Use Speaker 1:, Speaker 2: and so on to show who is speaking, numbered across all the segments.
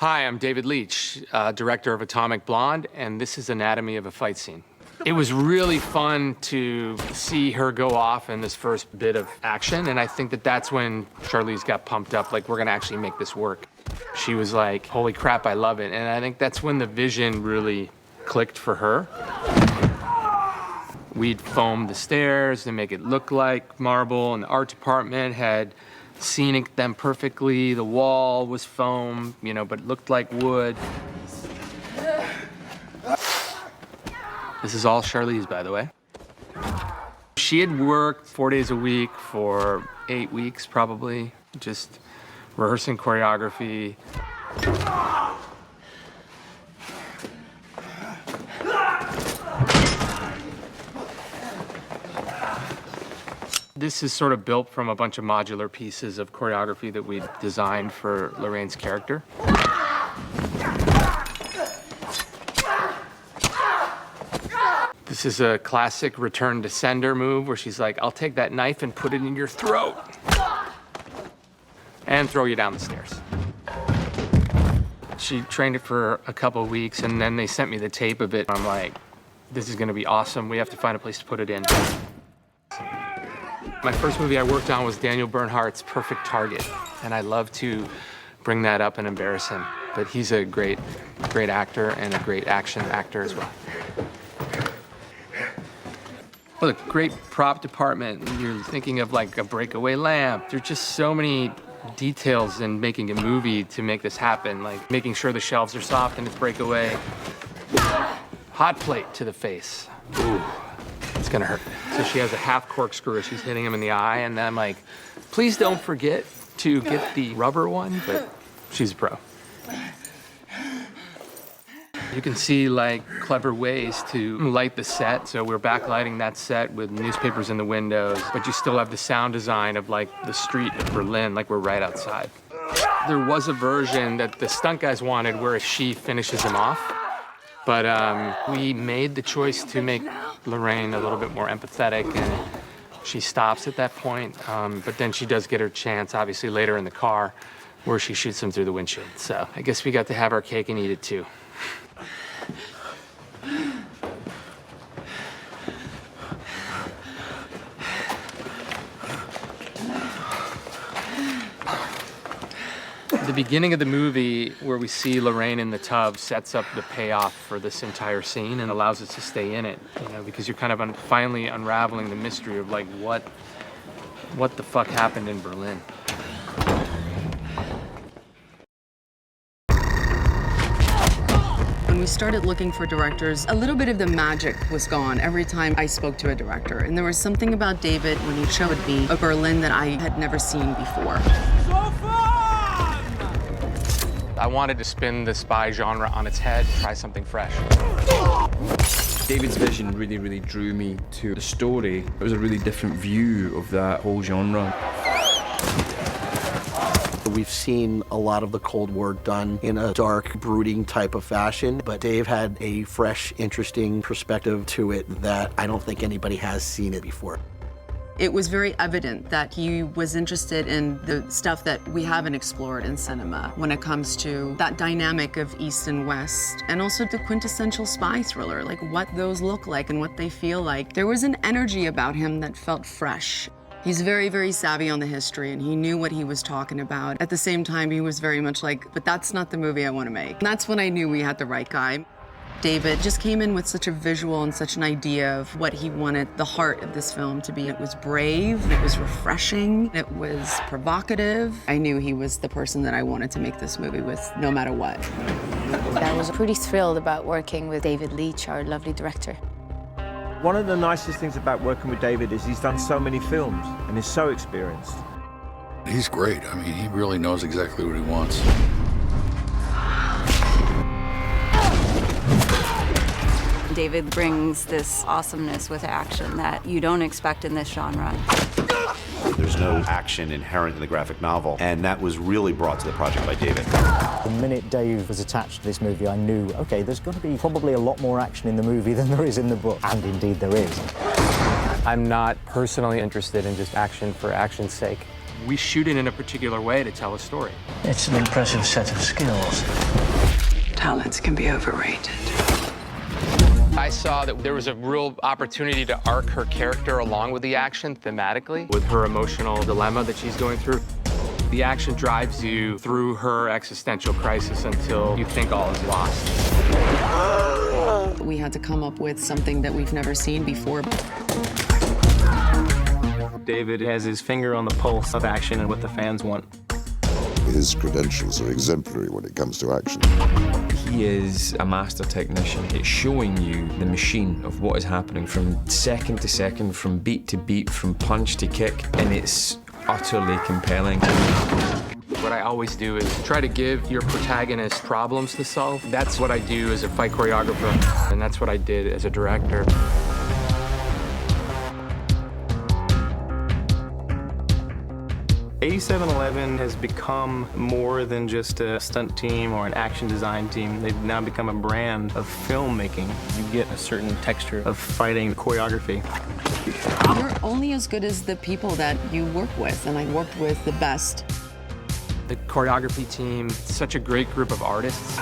Speaker 1: Hi, I'm David Leitch, director of Atomic Blonde, and this is Anatomy of a Fight Scene. It was really fun to see her go off in this first bit of action, and I think that that's when Charlize got pumped up, like, we're gonna actually make this work. She was like, holy crap, I love it. And I think that's when the vision really clicked for her. We'd foam the stairs to make it look like marble, and the art department had scenic them perfectly. The wall was foam, you know, but looked like wood. This is all Charlize, by the way. She had worked 4 days a week for 8 weeks, probably, just rehearsing choreography. This is sort of built from a bunch of modular pieces of choreography that we designed for Lorraine's character. This is a classic return to sender move where she's like, I'll take that knife and put it in your throat and throw you down the stairs. She trained it for a couple of weeks, and then they sent me the tape of it. I'm like, this is gonna be awesome. We have to find a place to put it in. My first movie I worked on was Daniel Bernhardt's Perfect Target, and I love to bring that up and embarrass him. But he's a great actor and a great action actor as well. Well, a great prop department. You're thinking of like a breakaway lamp. There's just so many details in making a movie to make this happen, like making sure the shelves are soft and it's breakaway. Hot plate to the face. Ooh, it's gonna hurt. So she has a half corkscrew. She's hitting him in the eye, and then I'm like, please don't forget to get the rubber one, but she's a pro. You can see like clever ways to light the set. So we're backlighting that set with newspapers in the windows, but you still have the sound design of like the street of Berlin, like we're right outside. There was a version that the stunt guys wanted where she finishes him off, but we made the choice to make Lorraine a little bit more empathetic, and she stops at that point, but then she does get her chance, obviously, later in the car, where she shoots him through the windshield. So I guess we got to have our cake and eat it too. The beginning of the movie, where we see Lorraine in the tub, sets up the payoff for this entire scene and allows us to stay in it, you know, because you're kind of finally unraveling the mystery of like what the fuck happened in Berlin.
Speaker 2: When we started looking for directors, a little bit of the magic was gone every time I spoke to a director. And there was something about David when he showed me a Berlin that I had never seen before.
Speaker 1: I wanted to spin the spy genre on its head, try something fresh.
Speaker 3: David's vision really drew me to the story. It was a really different view of that whole genre.
Speaker 4: We've seen a lot of the Cold War done in a dark, brooding type of fashion, but Dave had a fresh, interesting perspective to it that I don't think anybody has seen it before.
Speaker 2: It was very evident that he was interested in the stuff that we haven't explored in cinema when it comes to that dynamic of East and West, and also the quintessential spy thriller, like what those look like and what they feel like. There was an energy about him that felt fresh. He's very savvy on the history, and he knew what he was talking about. At the same time, he was very much like, but that's not the movie I want to make. And that's when I knew we had the right guy. David just came in with such a visual and such an idea of what he wanted the heart of this film to be. It was brave, it was refreshing, it was provocative. I knew he was the person that I wanted to make this movie with, no matter what.
Speaker 5: I was pretty thrilled about working with David Leitch, our lovely director.
Speaker 6: One of the nicest things about working with David is he's done so many films and is so experienced.
Speaker 7: He's great. I mean, he really knows exactly what he wants.
Speaker 8: David brings this awesomeness with action that you don't expect in this genre.
Speaker 9: There's no action inherent in the graphic novel, and that was really brought to the project by David.
Speaker 10: The minute Dave was attached to this movie, I knew, okay, there's going to be probably a lot more action in the movie than there is in the book, and indeed there is.
Speaker 1: I'm not personally interested in just action for action's sake. We shoot it in a particular way to tell a story.
Speaker 11: It's an impressive set of skills.
Speaker 2: Talents can be overrated.
Speaker 1: I saw that there was a real opportunity to arc her character along with the action thematically, with her emotional dilemma that she's going through. The action drives you through her existential crisis until you think all is lost.
Speaker 2: We had to come up with something that we've never seen before.
Speaker 12: David has his finger on the pulse of action and what the fans want.
Speaker 13: His credentials are exemplary when it comes to action.
Speaker 3: He is a master technician. It's showing you the machine of what is happening from second to second, from beat to beat, from punch to kick, and it's utterly compelling.
Speaker 1: What I always do is try to give your protagonist problems to solve. That's what I do as a fight choreographer, and that's what I did as a director.
Speaker 12: 8711 has become more than just a stunt team or an action design team. They've now become a brand of filmmaking. You get a certain texture of fighting choreography.
Speaker 2: You're only as good as the people that you work with, and I worked with the best.
Speaker 1: The choreography team, such a great group of artists.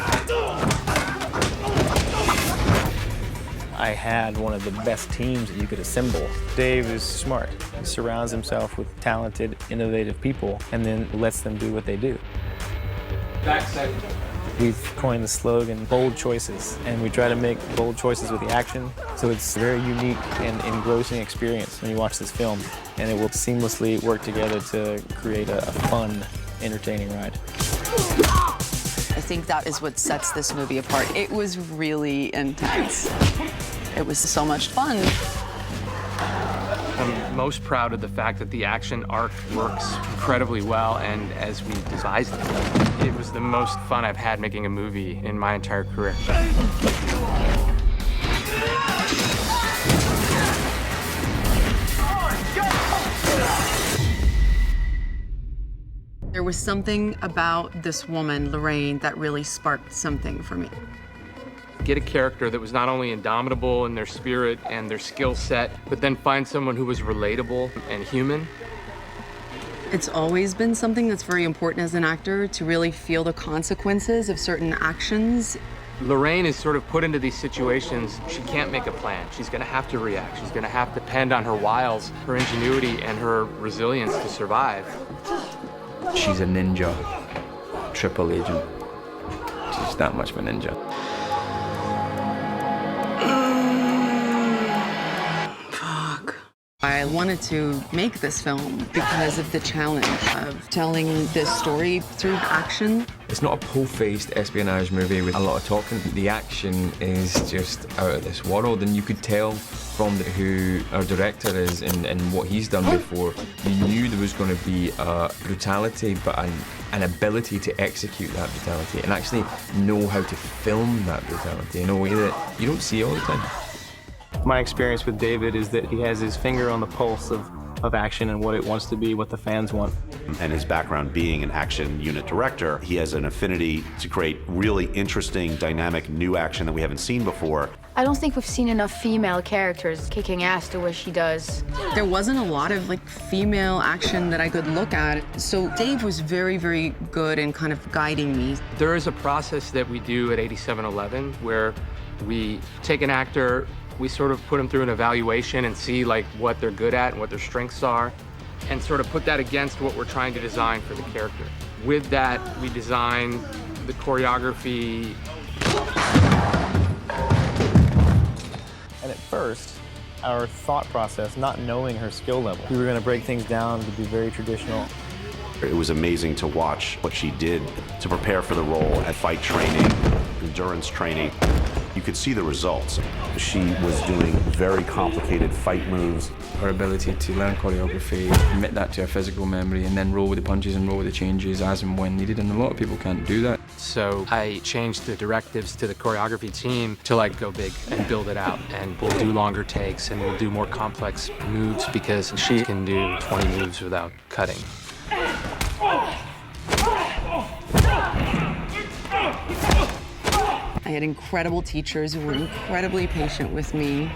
Speaker 12: I had one of the best teams that you could assemble. Dave is smart. He surrounds himself with talented, innovative people and then lets them do what they do.
Speaker 1: Backside.
Speaker 12: We've coined the slogan, bold choices, and we try to make bold choices with the action. So it's a very unique and engrossing experience when you watch this film, and it will seamlessly work together to create a fun, entertaining ride.
Speaker 2: I think that is what sets this movie apart. It was really intense. It was so much fun.
Speaker 1: I'm most proud of the fact that the action arc works incredibly well, and as we devised it, it was the most fun I've had making a movie in my entire career.
Speaker 2: There was something about this woman, Lorraine, that really sparked something for me.
Speaker 1: Get a character that was not only indomitable in their spirit and their skill set, but then find someone who was relatable and human.
Speaker 2: It's always been something that's very important as an actor, to really feel the consequences of certain actions.
Speaker 1: Lorraine is sort of put into these situations. She can't make a plan. She's gonna have to react. She's gonna have to depend on her wiles, her ingenuity, and her resilience to survive.
Speaker 3: She's a ninja, triple agent. She's that much of a ninja.
Speaker 2: I wanted to make this film because of the challenge of telling this story through action.
Speaker 3: It's not a po-faced espionage movie with a lot of talking. The action is just out of this world, and you could tell from who our director is and what he's done before. You knew there was going to be a brutality, but an ability to execute that brutality and actually know how to film that brutality in a way that you don't see all the time.
Speaker 12: My experience with David is that he has his finger on the pulse of action and what it wants to be, what the fans want.
Speaker 9: And his background being an action unit director, he has an affinity to create really interesting, dynamic, new action that we haven't seen before.
Speaker 5: I don't think we've seen enough female characters kicking ass the way she does.
Speaker 2: There wasn't a lot of female action that I could look at. So Dave was very, very good in kind of guiding me.
Speaker 1: There is a process that we do at 8711 where we take an actor, we sort of put them through an evaluation and see what they're good at and what their strengths are, and sort of put that against what we're trying to design for the character. With that, we design the choreography.
Speaker 12: And at first, our thought process, not knowing her skill level, we were going to break things down to be very traditional.
Speaker 9: It was amazing to watch what she did to prepare for the role at fight training, endurance training. You could see the results. She was doing very complicated fight moves.
Speaker 3: Her ability to learn choreography, commit that to her physical memory, and then roll with the punches and roll with the changes as and when needed, and a lot of people can't do that.
Speaker 1: So I changed the directives to the choreography team to go big and build it out, and we'll do longer takes and we'll do more complex moves because she can do 20 moves without cutting.
Speaker 2: I had incredible teachers who were incredibly patient with me.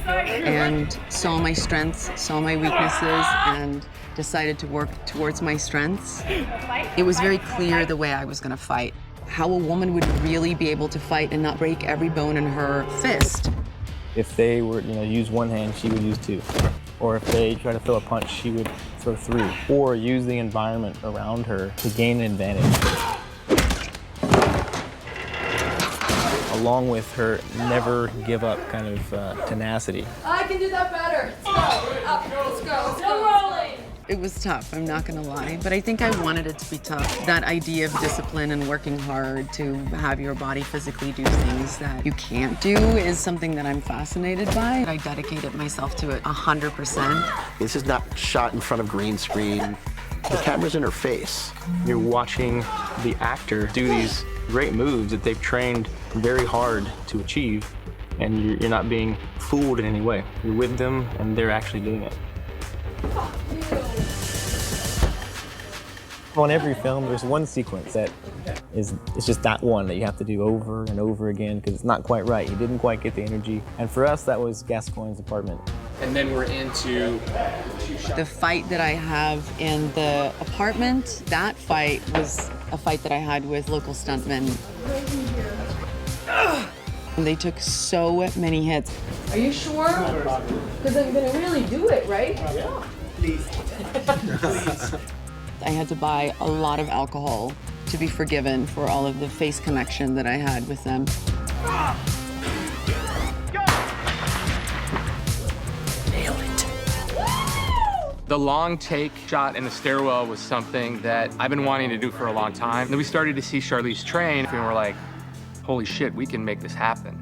Speaker 2: and saw my strengths, saw my weaknesses, and decided to work towards my strengths. It was very clear the way I was going to fight. How a woman would really be able to fight and not break every bone in her fist.
Speaker 12: If they were, use one hand, she would use two. Or if they try to throw a punch, she would throw three. Or use the environment around her to gain an advantage. Along with her never give up kind of tenacity.
Speaker 14: I can do that better. Let's go. Up. Let's go. No rolling.
Speaker 2: It was tough, I'm not gonna lie, but I think I wanted it to be tough. That idea of discipline and working hard to have your body physically do things that you can't do is something that I'm fascinated by. I dedicated myself to it 100%.
Speaker 4: This is not shot in front of green screen. The camera's in her face.
Speaker 12: You're watching the actor do these great moves that they've trained very hard to achieve, and you're not being fooled in any way. You're with them, and they're actually doing it. On every film, there's one sequence that it's just that one that you have to do over and over again because it's not quite right. You didn't quite get the energy. And for us, that was Gascoigne's apartment.
Speaker 1: And then we're into
Speaker 2: the fight that I have in the apartment. That fight was a fight that I had with local stuntmen. They took so many hits.
Speaker 14: Are you sure? Because I'm gonna really do it, right? Yeah. Please.
Speaker 2: I had to buy a lot of alcohol to be forgiven for all of the face connection that I had with them.
Speaker 11: Nailed it.
Speaker 1: The long take shot in the stairwell was something that I've been wanting to do for a long time. And then we started to see Charlize train, and we're like, holy shit, we can make this happen.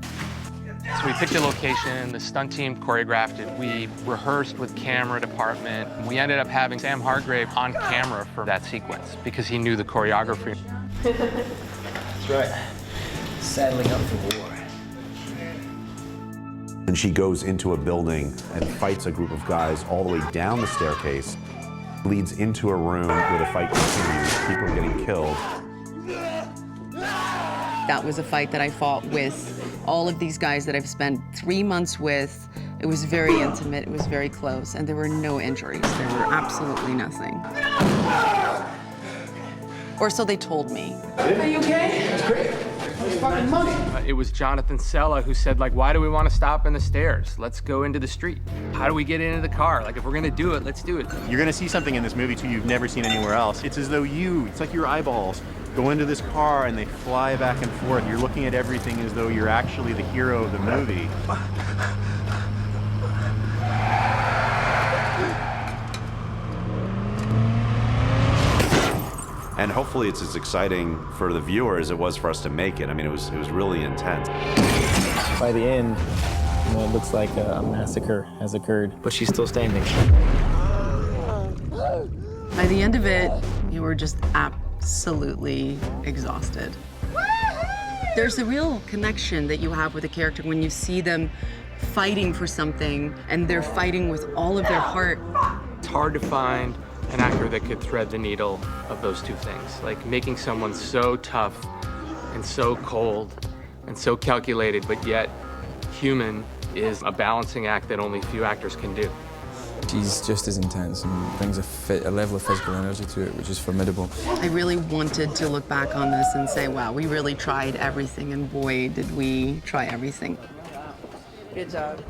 Speaker 1: So we picked a location, the stunt team choreographed it, we rehearsed with camera department. We ended up having Sam Hargrave on camera for that sequence because he knew the choreography.
Speaker 11: That's right. Saddling up for war.
Speaker 9: And she goes into a building and fights a group of guys all the way down the staircase, leads into a room where the fight continues, people are getting killed.
Speaker 2: That was a fight that I fought with all of these guys that I've spent 3 months with. It was very intimate, it was very close, and there were no injuries. There were absolutely nothing. Or so they told me.
Speaker 11: Are you okay? That's great. That's fucking money.
Speaker 1: It was Jonathan Sella who said, like, why do we want to stop in the stairs? Let's go into the street. How do we get into the car? Like, if we're gonna do it, let's do it.
Speaker 15: You're gonna see something in this movie too you've never seen anywhere else. It's as though it's like your eyeballs go into this car and they fly back and forth. You're looking at everything as though you're actually the hero of the movie.
Speaker 9: And hopefully it's as exciting for the viewer as it was for us to make it. I mean, it was really intense.
Speaker 12: By the end, it looks like a massacre has occurred, but she's still standing.
Speaker 2: By the end of it, you were just absolutely exhausted. There's a real connection that you have with a character when you see them fighting for something and they're fighting with all of their heart.
Speaker 1: It's hard to find an actor that could thread the needle of those two things. Like making someone so tough and so cold and so calculated, but yet human is a balancing act that only few actors can do.
Speaker 16: She's just as intense and brings a level of physical energy to it, which is formidable.
Speaker 2: I really wanted to look back on this and say, wow, we really tried everything, and boy, did we try everything.
Speaker 14: Good job.